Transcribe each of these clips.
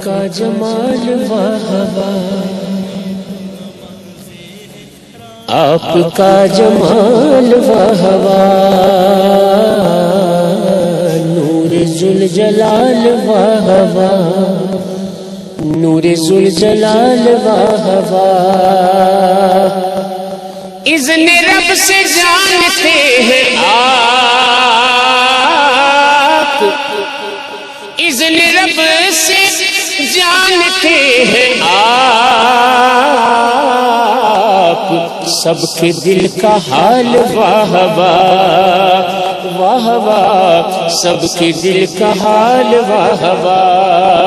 کا جمال واہ واہ، آپ کا جمال واہ واہ، نور ذوالجلال واہ واہ، نور ذوالجلال واہ واہ، اذن رب سے جانتے ہیں آپ، اذن رب سے جانتے ہیں آپ، سب کے دل کا حال واہ واہ، واہ واہ، سب کے دل کا حال واہ واہ،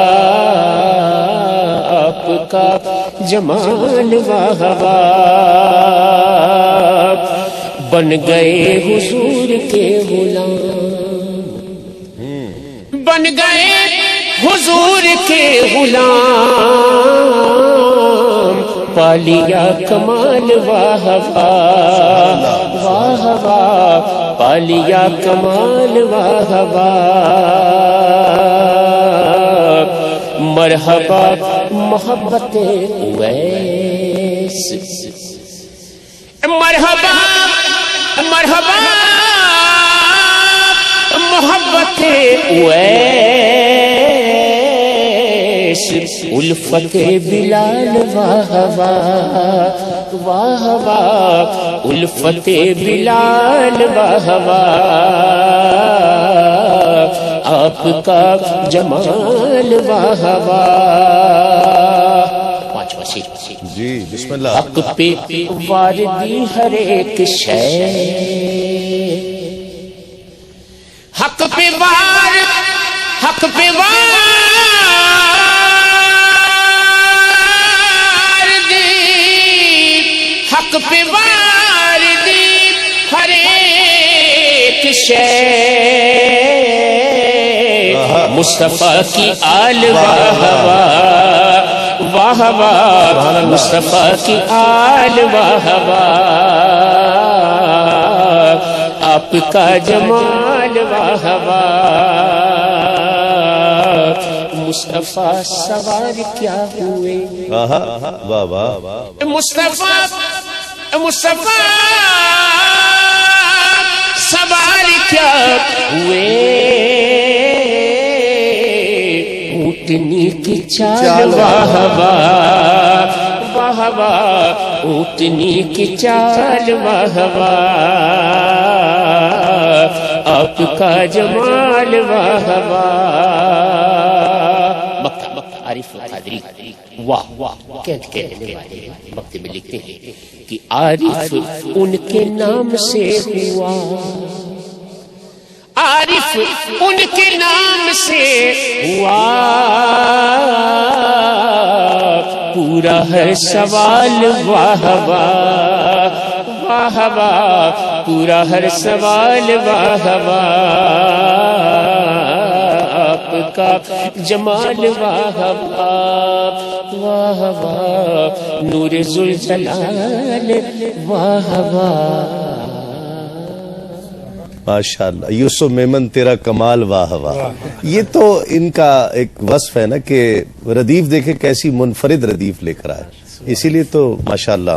آپ کا جمال واہ واہ، بن گئے حضور کے غلام، بن گئے حضور کے غلام، پا لیا کمال واہ واہ، واہ واہ، پا لیا کمال واہ واہ، مرحبا محبت اویس، مرحبا مرحبا محبت اویس، الفت بلال واہ واہ، واہ واہ، الفت بلال واہ واہ، آپ کا جمال واہ واہ۔ جی بسم اللہ۔ حق پہ واردی ہر ایک شے، حق پہ وار، حق پہ واردی، حق پہ واردی ہر ایک شے، مصطفیٰ کی آل واہ واہ، واہ واہ، مصطفیٰ کی آل واہ واہ، آپ کا جمال واہ واہ، مصطفیٰ سوار کیا ہوئے، واہ واہ، مصطفیٰ مصطفیٰ سوار کیا ہوئے، اونٹنی کی چال واہ واہ، واہ واہ، اونٹنی کی چال واہ واہ، آپ کا جمال واہ واہ۔ مکہ عارف قادری واہ واہ کہنے والے مکتب میں لکھتے ہیں کہ عارف ان کے نام سے ہوا، عارف ان کے نام سے ہوا، پورا ہے سوال واہ واہ، واہ واہ، پورا ہر سوال واہ واہ، آپ کا جمال واہ واہ، واہ واہ، نور ذوالجلال واہ واہ۔ ماشاءاللہ یوسف میمن تیرا کمال واہ واہ، یہ تو ان کا ایک وصف ہے نا کہ ردیف دیکھے کیسی منفرد ردیف لے کر آئے، اسی لیے تو ماشاءاللہ